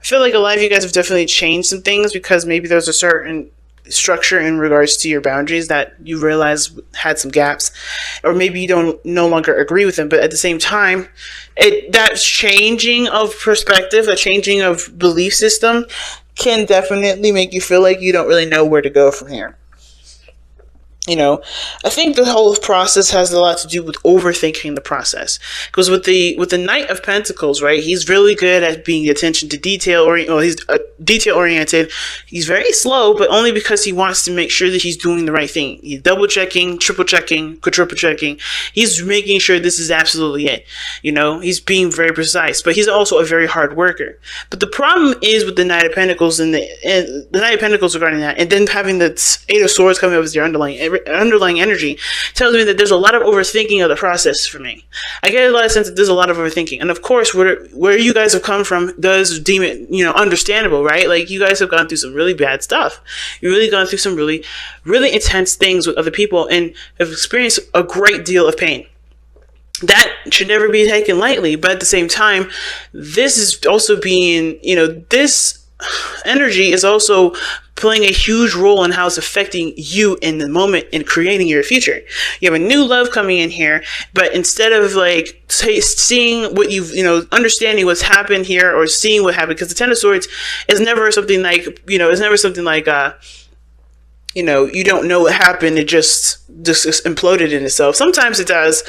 feel like a lot of you guys have definitely changed some things because maybe there's a certain structure in regards to your boundaries that you realize had some gaps, or maybe you don't no longer agree with them. But at the same time, that changing of perspective, a changing of belief system, can definitely make you feel like you don't really know where to go from here. You know, I think the whole process has a lot to do with overthinking the process. Because with the Knight of Pentacles, right, he's really good at being attention to detail, or he's detail oriented. He's very slow, but only because he wants to make sure that he's doing the right thing. He's double checking, triple checking, quadruple checking. He's making sure this is absolutely it. You know, he's being very precise, but he's also a very hard worker. But the problem is with the Knight of Pentacles and the Knight of Pentacles regarding that, and then having the Eight of Swords coming up as your underlying energy, tells me that there's a lot of overthinking of the process for me. I get a lot of sense that there's a lot of overthinking, and of course, where you guys have come from does deem it, understandable, right? Like, you guys have gone through some really bad stuff. You've really gone through some really, really intense things with other people, and have experienced a great deal of pain. That should never be taken lightly, but at the same time, this is also being, this energy is also playing a huge role in how it's affecting you in the moment and creating your future. You have a new love coming in here, but instead of like seeing what understanding what's happened here, or seeing what happened, because the Ten of Swords is never something like, you don't know what happened. It just imploded in itself. Sometimes it does,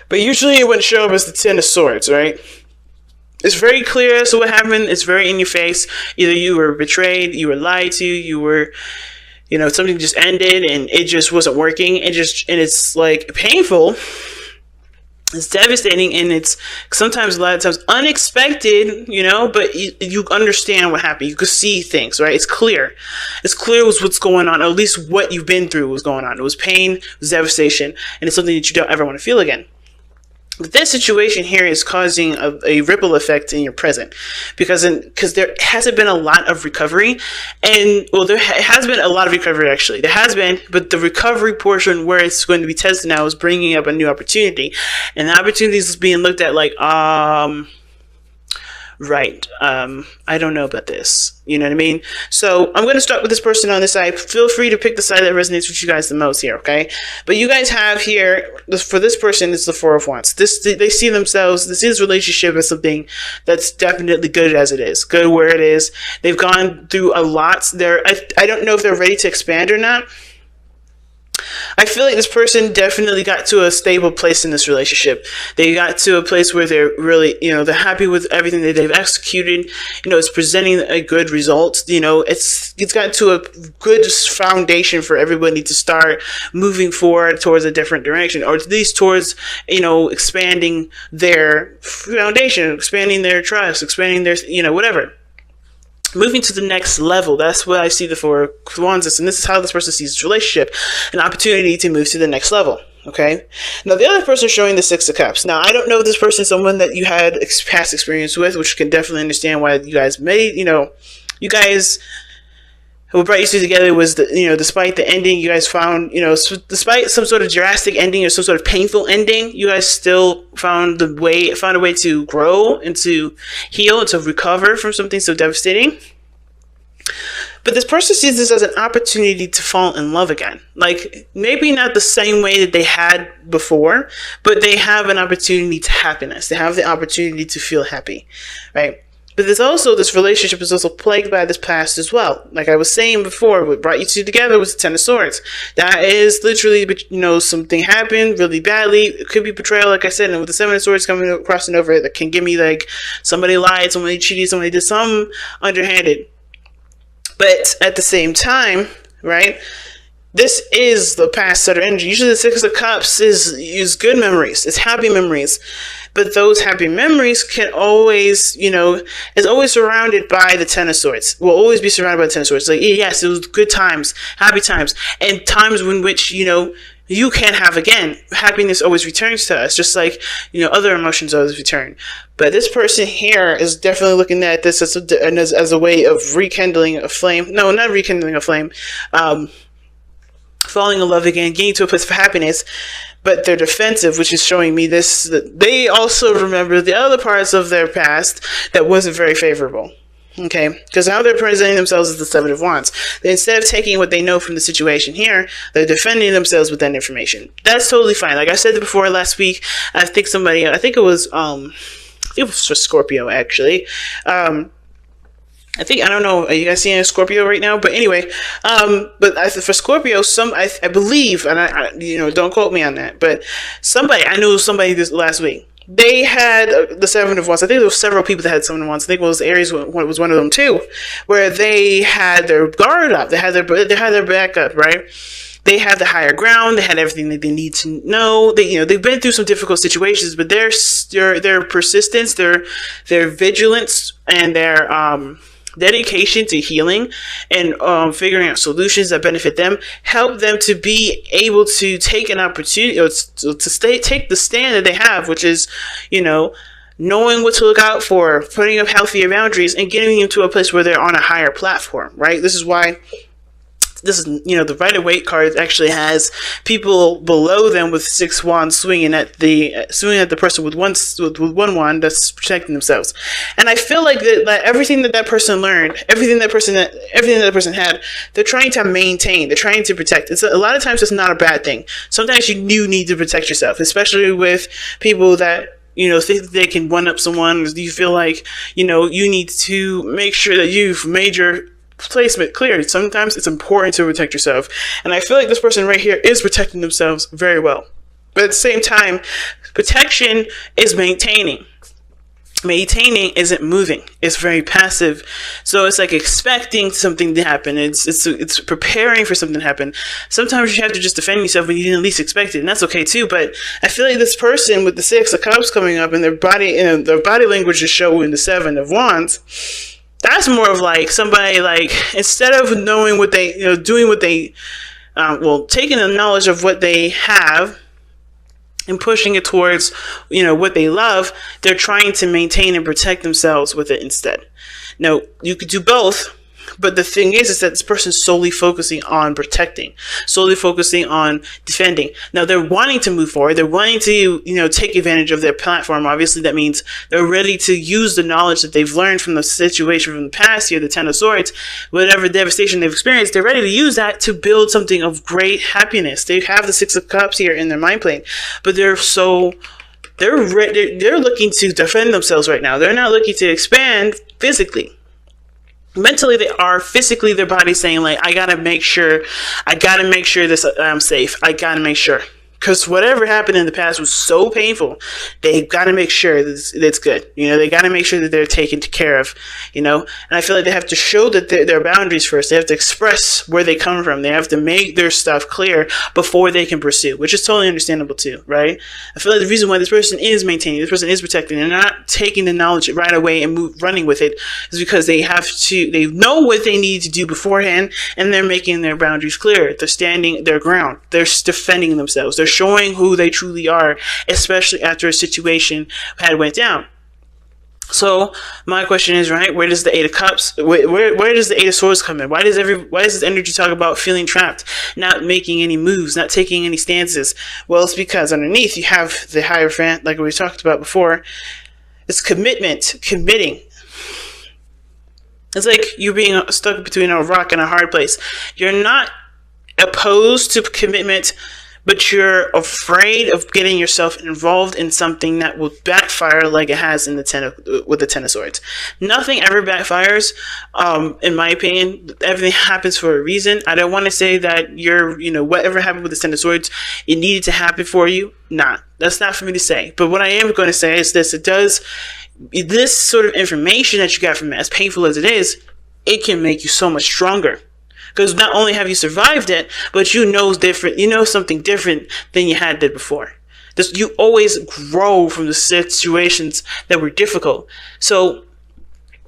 but usually it wouldn't show up as the Ten of Swords, right? It's very clear as to what happened. It's very in your face. Either you were betrayed, you were lied to, you were, something just ended and it just wasn't working. And it's like painful. It's devastating, and it's sometimes, a lot of times, unexpected, but you understand what happened. You can see things, right? It's clear. It's clear what's going on, or at least what you've been through was going on. It was pain, it was devastation, and it's something that you don't ever want to feel again. But this situation here is causing a ripple effect in your present, because there hasn't been a lot of recovery, and there has been a lot of recovery, actually. There has been, but the recovery portion where it's going to be tested now is bringing up a new opportunity, and the opportunity is being looked at like, right, I don't know about this. You know what I mean? So I'm going to start with this person on this side. Feel free to pick the side that resonates with you guys the most here, okay? But you guys have here, for this person, it's the Four of Wands. They see themselves, this relationship as something that's definitely good as it is. Good where it is. They've gone through a lot. I don't know if they're ready to expand or not. I feel like this person definitely got to a stable place in this relationship. They got to a place where they're really, they're happy with everything that they've executed. It's presenting a good result. It's gotten to a good foundation for everybody to start moving forward towards a different direction, or at least towards, expanding their foundation, expanding their trust, expanding their, whatever. Moving to the next level. That's what I see the Four of Wands is, and this is how this person sees this relationship, an opportunity to move to the next level. Okay. Now the other person showing the Six of Cups. Now I don't know if this person is someone that you had past experience with, which can definitely understand why you guys made. You guys. What brought you two together was despite the ending, you guys found, despite some sort of drastic ending or some sort of painful ending, you guys still found a way to grow and to heal and to recover from something so devastating. But this person sees this as an opportunity to fall in love again. Like, maybe not the same way that they had before, but they have an opportunity to happiness. They have the opportunity to feel happy, right? But this relationship is also plagued by this past as well. Like I was saying before, what brought you two together was the Ten of Swords. That is literally, something happened really badly. It could be betrayal, like I said, and with the Seven of Swords crossing over it, that can give me like somebody lied, somebody cheated, somebody did something underhanded. But at the same time, right, this is the past set of energy. Usually the Six of Cups is good memories. It's happy memories. But those happy memories can always, is always surrounded by the Ten of Swords. Will always be surrounded by the Ten of Swords. Like, yes, it was good times, happy times, and times in which, you can't have again. Happiness always returns to us, just like, other emotions always return. But this person here is definitely looking at this as a way of rekindling a flame. No, not rekindling a flame. Falling in love again, getting to a place of happiness. But they're defensive, which is showing me this. That they also remember the other parts of their past that wasn't very favorable. Okay, because how they're presenting themselves is the Seven of Wands. Instead of taking what they know from the situation here, they're defending themselves with that information. That's totally fine. Like I said before last week, I think it was for Scorpio actually. I don't know, are you guys seeing a Scorpio right now? But anyway, for Scorpio, I believe, and I don't quote me on that, but I knew somebody this last week. They had the Seven of Wands. I think there were several people that had Seven of Wands. I think it was Aries was one of them too, where they had their guard up. They had their back up, right? They had the higher ground. They had everything that they need to know. They've been through some difficult situations, but their persistence, their vigilance, and their dedication to healing and figuring out solutions that benefit them help them to be able to take an opportunity or take the stand that they have, which is, knowing what to look out for, putting up healthier boundaries, and getting them to a place where they're on a higher platform, right? This is why the Rider-Waite card actually has people below them with 6 wands swinging at the person with one wand that's protecting themselves. And I feel like that everything that person learned, everything that person had, they're trying to maintain, they're trying to protect. A lot of times it's not a bad thing. Sometimes you do need to protect yourself, especially with people that think they can one up someone. You feel like you need to make sure that you've made your placement clear. Sometimes it's important to protect yourself, and I feel like this person right here is protecting themselves very well. But at the same time, protection is maintaining. Maintaining isn't moving. It's very passive. So it's like expecting something to happen. It's preparing for something to happen. Sometimes you have to just defend yourself when you didn't least expect it, and that's okay too. But I feel like this person with the 6 of Cups coming up and their body language is showing the 7 of Wands. That's more of like somebody like, instead of knowing what they, doing what they, taking the knowledge of what they have and pushing it towards, what they love, they're trying to maintain and protect themselves with it instead. Now, you could do both, but the thing is that this person's solely focusing on protecting, solely focusing on defending. Now, they're wanting to move forward. They're wanting to, take advantage of their platform. Obviously, that means they're ready to use the knowledge that they've learned from the situation from the past here, the 10 of Swords, whatever devastation they've experienced. They're ready to use that to build something of great happiness. They have the 6 of Cups here in their mind plane, but they're looking to defend themselves right now. They're not looking to expand physically. Mentally they are. Physically their body's saying like, I gotta make sure this I'm safe. I gotta make sure, because whatever happened in the past was so painful. They gotta make sure that it's good. They gotta make sure that they're taken care of. And I feel like they have to show that their boundaries first. They have to express where they come from. They have to make their stuff clear before they can pursue, which is totally understandable too, right? I feel like the reason why this person is maintaining, this person is protecting, and not taking the knowledge right away and running with it, is because they know what they need to do beforehand, and they're making their boundaries clear. They're standing their ground. They're defending themselves. They're showing who they truly are, especially after a situation had went down. So my question is, right, where does the 8 of Cups, where does the 8 of Swords come in? Why does this energy talk about feeling trapped, not making any moves, not taking any stances? Well, it's because underneath you have the Hierophant, like we talked about before. It's commitment, committing. It's like you being stuck between a rock and a hard place. You're not opposed to commitment, but you're afraid of getting yourself involved in something that will backfire, like it has in the 10 of Swords. Nothing ever backfires, in my opinion. Everything happens for a reason. I don't want to say that whatever happened with the 10 of Swords, it needed to happen for you. Nah, that's not for me to say. But what I am going to say is this: this sort of information that you got from it, as painful as it is, it can make you so much stronger. Because not only have you survived it, but you know something different than you had did before. You always grow from the situations that were difficult. So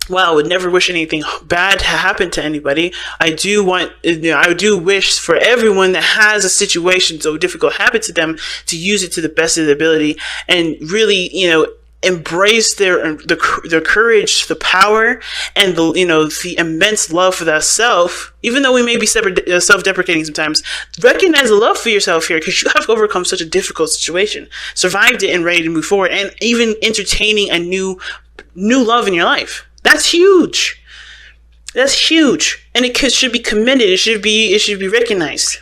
while I would never wish anything bad to happen to anybody, I do wish for everyone that has a situation so difficult happen to them to use it to the best of their ability and really, embrace their courage, the power, and the immense love for that self. Even though we may be self-deprecating sometimes, recognize the love for yourself here, because you have overcome such a difficult situation, survived it, and ready to move forward, and even entertaining a new love in your life. That's huge. That's huge. And should be commended. It should be recognized.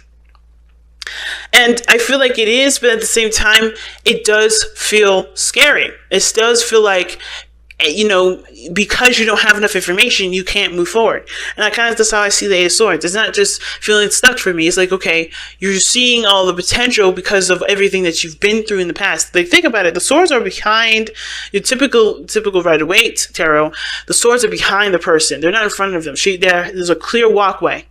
And I feel like it is, but at the same time, it does feel scary. It does feel like, because you don't have enough information, you can't move forward. And that's how I see the Eight of Swords. It's not just feeling stuck for me. It's like, okay, you're seeing all the potential because of everything that you've been through in the past. Like, think about it. The swords are behind your typical Rider-Waite tarot. The swords are behind the person. They're not in front of them. There's a clear walkway.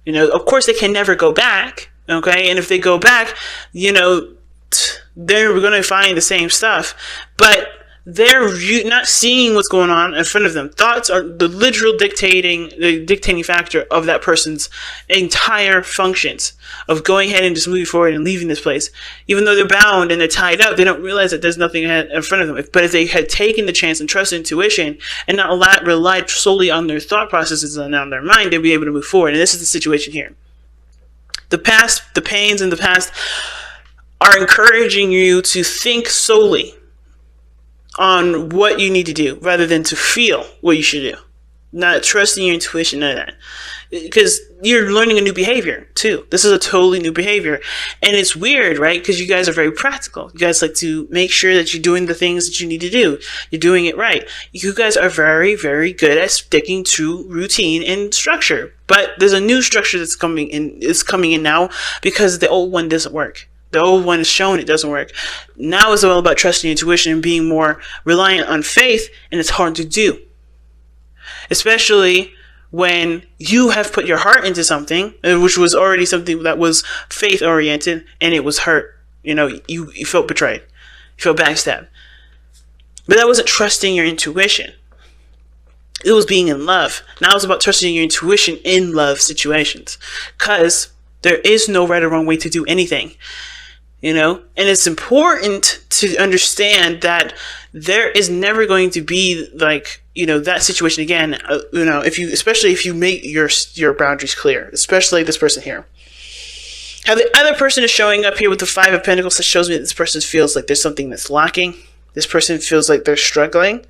Of course, they can never go back. Okay, and if they go back, they're going to find the same stuff, but they're not seeing what's going on in front of them. Thoughts are the dictating factor of that person's entire functions of going ahead and just moving forward and leaving this place. Even though they're bound and they're tied up, they don't realize that there's nothing in front of them. But if they had taken the chance and trusted intuition and not relied solely on their thought processes and on their mind, they'd be able to move forward. And this is the situation here. The past, the pains in the past are encouraging you to think solely on what you need to do rather than to feel what you should do. Not trusting your intuition, none of that. Because you're learning a new behavior too. This is a totally new behavior. And it's weird, right? Because you guys are very practical. You guys like to make sure that you're doing the things that you need to do. You're doing it right. You guys are very, very good at sticking to routine and structure. But there's a new structure that's coming in now because the old one doesn't work. The old one is shown it doesn't work. Now it's all about trusting intuition and being more reliant on faith, and it's hard to do. Especially when you have put your heart into something, which was already something that was faith oriented, and it was hurt. You felt betrayed. You felt backstabbed. But that wasn't trusting your intuition. It was being in love. Now it's about trusting your intuition in love situations. Because there is no right or wrong way to do anything. And it's important to understand that there is never going to be that situation again. Especially if you make your boundaries clear, especially this person here. How the other person is showing up here with the Five of Pentacles, that shows me that this person feels like there's something that's lacking. This person feels like they're struggling.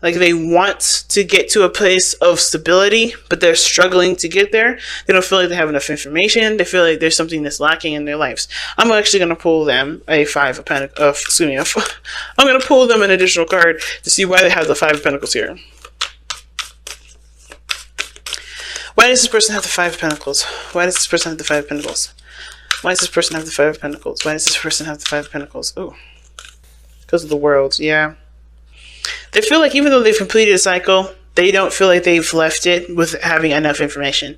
Like they want to get to a place of stability, but they're struggling to get there. They don't feel like they have enough information. They feel like there's something that's lacking in their lives. I'm actually going to pull them a Five of Pentacles. I'm going to pull them an additional card to see why they have the Five of Pentacles here. Why does this person have the Five of Pentacles? Why does this person have the Five of Pentacles? Why does this person have the Five of Pentacles? Why does this person have the Five of Pentacles? Oh, because of the World. Yeah. They feel like even though they've completed a cycle, they don't feel like they've left it with having enough information.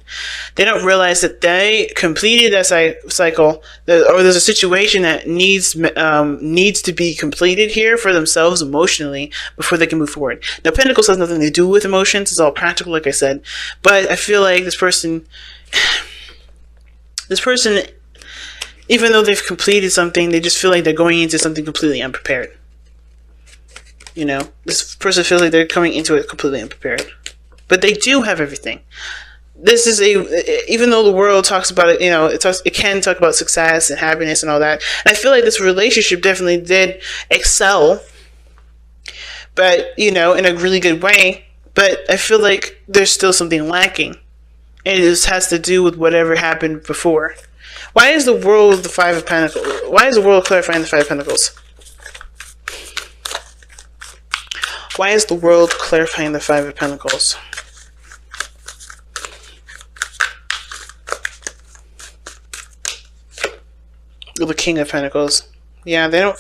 They don't realize that they completed that cycle, or there's a situation that needs to be completed here for themselves emotionally before they can move forward. Now, Pentacles has nothing to do with emotions. It's all practical, like I said. But I feel like this person, even though they've completed something, they just feel like they're going into something completely unprepared. This person feels like they're coming into it completely unprepared. But they do have everything. This is even though the world talks about it, it can talk about success and happiness and all that. And I feel like this relationship definitely did excel, but, in a really good way. But I feel like there's still something lacking. And it just has to do with whatever happened before. Why is the World the Five of Pentacles? Why is the World clarifying the Five of Pentacles? Why is the World clarifying the Five of Pentacles? The King of Pentacles. Yeah, they don't...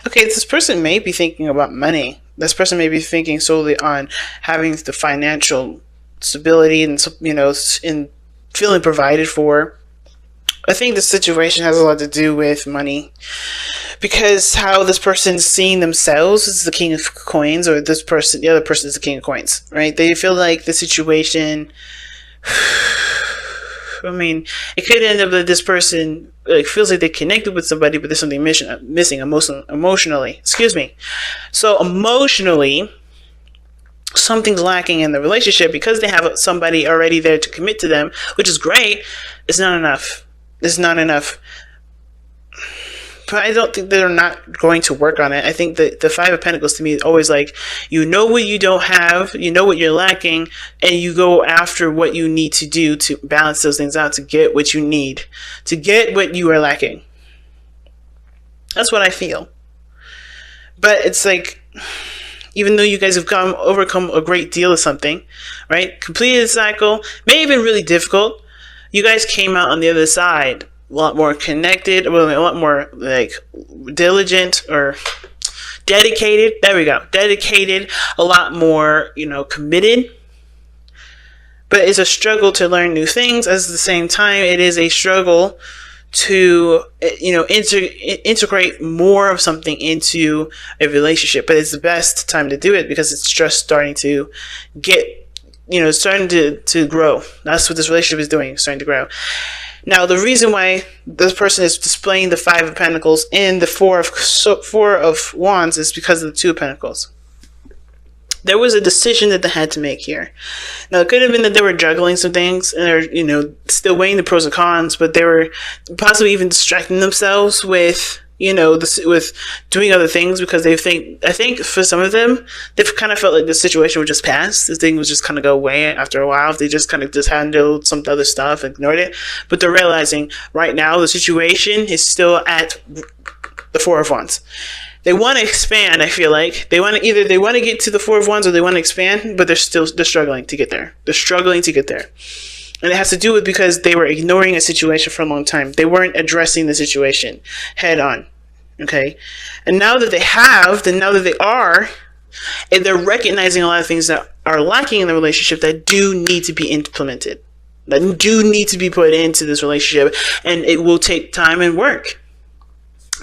Okay, this person may be thinking about money. This person may be thinking solely on having the financial stability and, in feeling provided for. I think the situation has a lot to do with money. Because how this person's seeing themselves is the King of Coins, or the other person is the King of Coins, right? They feel like the situation, it could end up that this person feels like they connected with somebody, but there's something missing emotionally. Excuse me. So emotionally, something's lacking in the relationship because they have somebody already there to commit to them, which is great. It's not enough. It's not enough. but I don't think they're not going to work on it. I think that the Five of Pentacles to me is always like, you know what you don't have, you know what you're lacking, and you go after what you need to do to balance those things out, to get what you need, to get what you are lacking. That's what I feel. But it's like, even though you guys have overcome a great deal of something, right? Completed the cycle, may have been really difficult. You guys came out on the other side a lot more connected, a lot more like diligent or dedicated. There we go. Dedicated, a lot more, committed. But it's a struggle to learn new things. At the same time, it is a struggle to, integrate more of something into a relationship. But it's the best time to do it because it's just starting to get, starting to grow. That's what this relationship is doing, starting to grow. Now, the reason why this person is displaying the Five of Pentacles and the Four of Wands is because of the Two of Pentacles. There was a decision that they had to make here. Now, it could have been that they were juggling some things and they're, still weighing the pros and cons, but they were possibly even distracting themselves with, with doing other things because I think for some of them, they've kind of felt like the situation would just pass. This thing would just kind of go away after a while if they just kind of just handled some other stuff and ignored it. But they're realizing right now the situation is still at the Four of Wands. They want to expand. I feel like they want to get to the Four of Wands or they want to expand, but they're struggling to get there. They're struggling to get there. And it has to do with because they were ignoring a situation for a long time. They weren't addressing the situation head on. Okay. And now that they have, then now that they are, and they're recognizing a lot of things that are lacking in the relationship that do need to be implemented, that do need to be put into this relationship, and it will take time and work.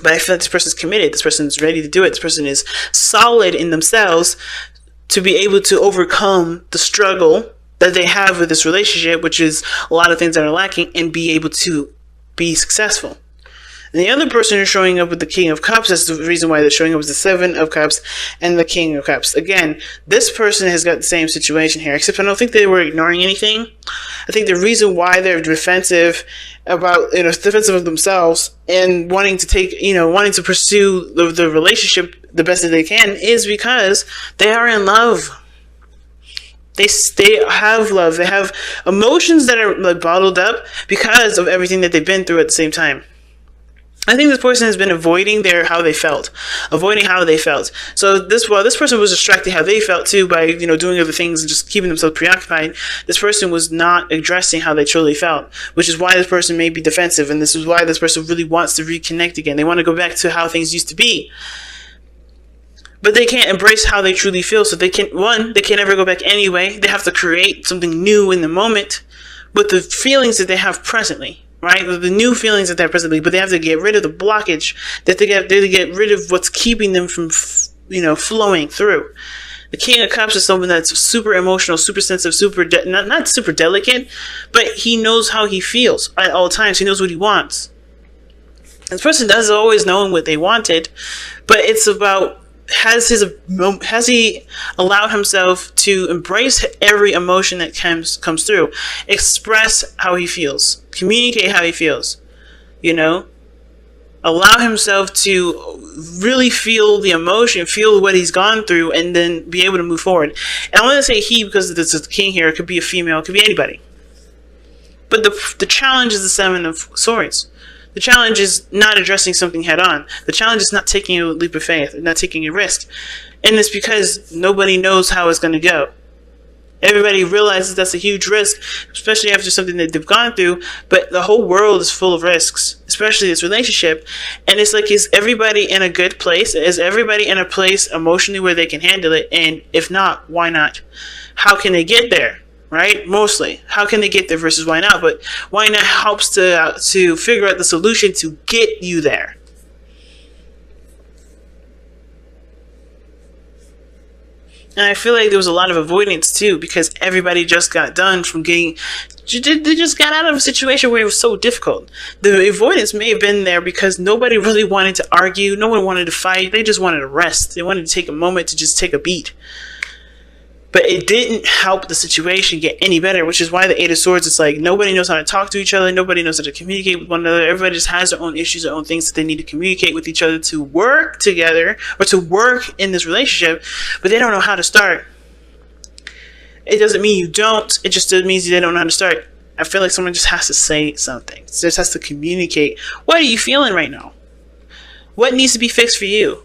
But I feel like this person's committed. This person's ready to do it. This person is solid in themselves to be able to overcome the struggle that they have with this relationship, which is a lot of things that are lacking, and be able to be successful. And the other person is showing up with the King of Cups. That's the reason why they're showing up with the Seven of Cups and the King of Cups. Again, this person has got the same situation here, except I don't think they were ignoring anything. I think the reason why they're defensive defensive of themselves and wanting to pursue the relationship the best that they can is because they are in love. They have love. They have emotions that are like bottled up because of everything that they've been through at the same time. I think this person has been avoiding how they felt. So this person was distracting how they felt too by, doing other things and just keeping themselves preoccupied. This person was not addressing how they truly felt, which is why this person may be defensive. And this is why this person really wants to reconnect again. They want to go back to how things used to be. But they can't embrace how they truly feel. So they can't ever go back anyway. They have to create something new in the moment with the feelings that they have presently. Right? The new feelings that they have presently, but they have to get rid of the blockage. They have to get rid of what's keeping them from, flowing through. The King of Cups is someone that's super emotional, super sensitive, not super delicate, but he knows how he feels at all times. He knows what he wants. This person doesn't always know what they wanted, but it's about has he allowed himself to embrace every emotion that comes through, express how he feels, communicate how he feels, allow himself to really feel the emotion, feel what he's gone through, and then be able to move forward. And I want to say he because this is the king here. It could be a female, it could be anybody. But the challenge is the Seven of Swords. The challenge is not addressing something head on. The challenge is not taking a leap of faith, not taking a risk. And it's because nobody knows how it's going to go. Everybody realizes that's a huge risk, especially after something that they've gone through. But the whole world is full of risks, especially this relationship. And it's like, is everybody in a good place? Is everybody in a place emotionally where they can handle it? And if not, why not? How can they get there? Right? Mostly. How can they get there versus why not? But why not helps to figure out the solution to get you there. And I feel like there was a lot of avoidance too, because everybody just got done from they just got out of a situation where it was so difficult. The avoidance may have been there because nobody really wanted to argue. No one wanted to fight. They just wanted to rest. They wanted to take a moment to just take a beat. But it didn't help the situation get any better, which is why the Eight of Swords, it's like nobody knows how to talk to each other. Nobody knows how to communicate with one another. Everybody just has their own issues, their own things that they need to communicate with each other to work together or to work in this relationship, but they don't know how to start. It doesn't mean you don't. It just means they don't know how to start. I feel like someone just has to say something. Just has to communicate. What are you feeling right now? What needs to be fixed for you?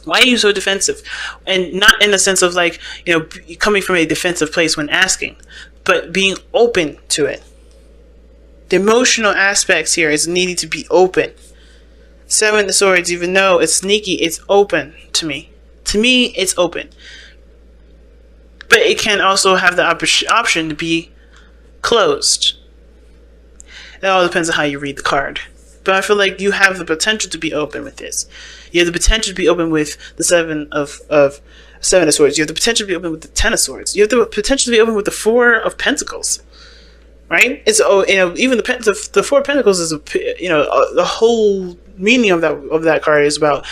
Why are you so defensive? And not in the sense of like, coming from a defensive place when asking, but being open to it. The emotional aspects here is needing to be open. Seven of Swords, even though it's sneaky, it's open to me. To me, it's open. But it can also have the option to be closed. It all depends on how you read the card. But I feel like you have the potential to be open with this. You have the potential to be open with the Seven of Swords. You have the potential to be open with the Ten of Swords. You have the potential to be open with the Four of Pentacles. Right? It's even the Four of Pentacles is the whole meaning of that card is about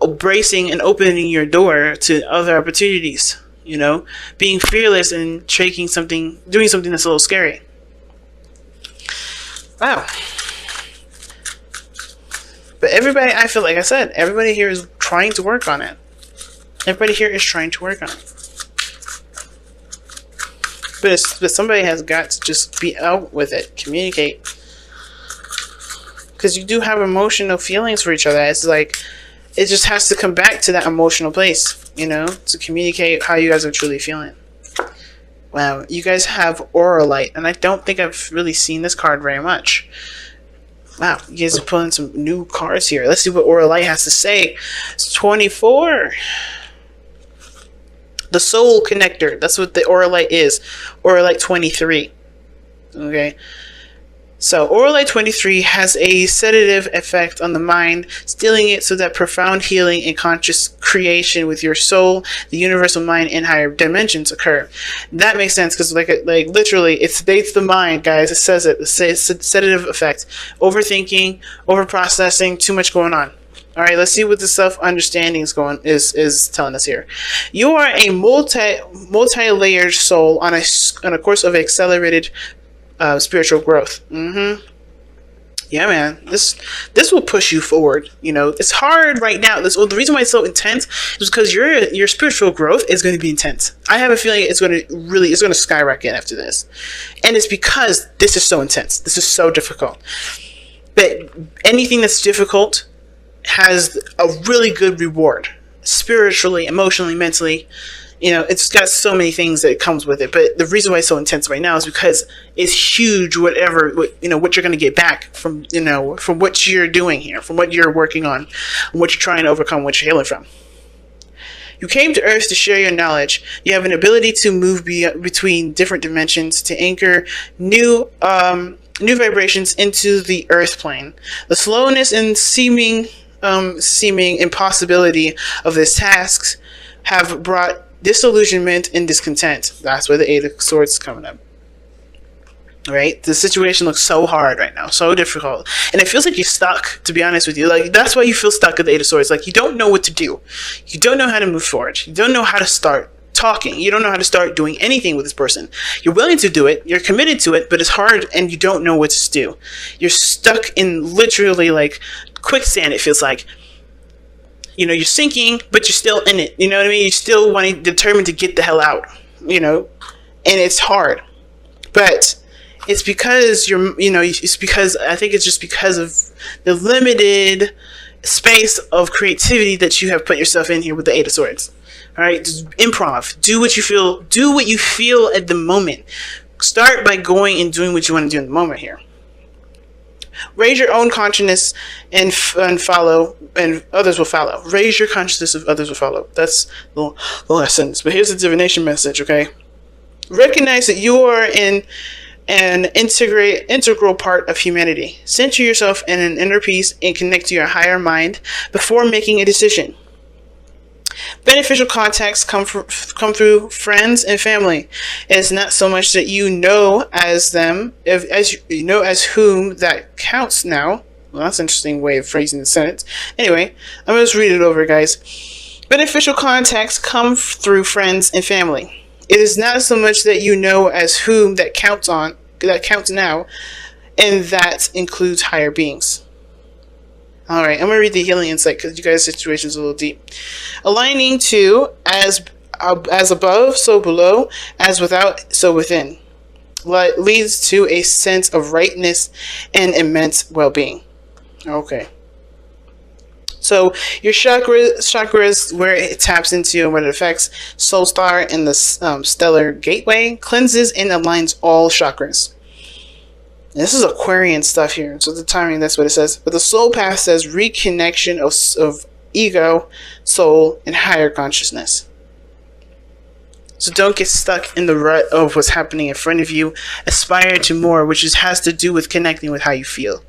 embracing and opening your door to other opportunities. Being fearless and doing something that's a little scary. Wow. But everybody, I feel like I said, everybody here is trying to work on it. Everybody here is trying to work on it. But somebody has got to just be out with it. Communicate. Because you do have emotional feelings for each other. It's like, it just has to come back to that emotional place, to communicate how you guys are truly feeling. Wow, you guys have Aura Light, and I don't think I've really seen this card very much. Wow, you guys are pulling some new cards here. Let's see what Aura Light has to say. It's 24. The Soul Connector. That's what the Aura Light is. Aura Light 23. Okay. So, Aura Light 23 has a sedative effect on the mind, stilling it so that profound healing and conscious creation with your soul, the universal mind, and higher dimensions occur. That makes sense because, like literally, it sedates the mind, guys. It says it. It's a sedative effect. Overthinking, overprocessing, too much going on. All right, let's see what the self-understanding is telling us here. You are a multi-layered soul on a course of accelerated spiritual growth. Yeah, man. This will push you forward. It's hard right now. The reason why it's so intense is because your spiritual growth is going to be intense. I have a feeling it's going to skyrocket after this, and it's because this is so intense. This is so difficult. But anything that's difficult has a really good reward, spiritually, emotionally, mentally. It's got so many things that comes with it. But the reason why it's so intense right now is because it's huge. What you're going to get back from what you're doing here, from what you're working on, and what you're trying to overcome, what you're healing from. You came to Earth to share your knowledge. You have an ability to move between different dimensions, to anchor new vibrations into the Earth plane. The slowness and seeming impossibility of this task have brought disillusionment and discontent. That's where the Eight of Swords is coming up. Right? The situation looks so hard right now, so difficult, and it feels like you're stuck, to be honest with you. Like, that's why you feel stuck at the Eight of Swords. Like, you don't know what to do. You don't know how to move forward. You don't know how to start talking. You don't know how to start doing anything with this person. You're willing to do it. You're committed to it, but it's hard, and you don't know what to do. You're stuck in literally like quicksand, it feels like. You're sinking, but you're still in it. You know what I mean? You're still determined to get the hell out. And it's hard. But it's because I think it's just because of the limited space of creativity that you have put yourself in here with the Eight of Swords. All right? Just improv. Do what you feel at the moment. Start by going and doing what you want to do in the moment here. Raise your own consciousness and follow, and others will follow. Raise your consciousness and others will follow. That's the lessons. But here's the divination message, okay? Recognize that you are an integral part of humanity. Center yourself in an inner peace and connect to your higher mind before making a decision. Beneficial contacts come through friends and family. It's not so much that you know as them, as you know as whom that counts now. Well, that's an interesting way of phrasing the sentence. Anyway, I'm going to just read it over, guys. Beneficial contacts come through friends and family. It is not so much that you know as whom that counts now, and that includes higher beings. All right, I'm going to read the healing insight because you guys' situation is a little deep. Aligning to as above, so below, as without, so within, leads to a sense of rightness and immense well-being. Okay. So your chakras, where it taps into and what it affects, soul star and the stellar gateway, cleanses and aligns all chakras. And this is Aquarian stuff here, so the timing, that's what it says. But the soul path says reconnection of ego, soul, and higher consciousness. So don't get stuck in the rut of what's happening in front of you. Aspire to more, which has to do with connecting with how you feel.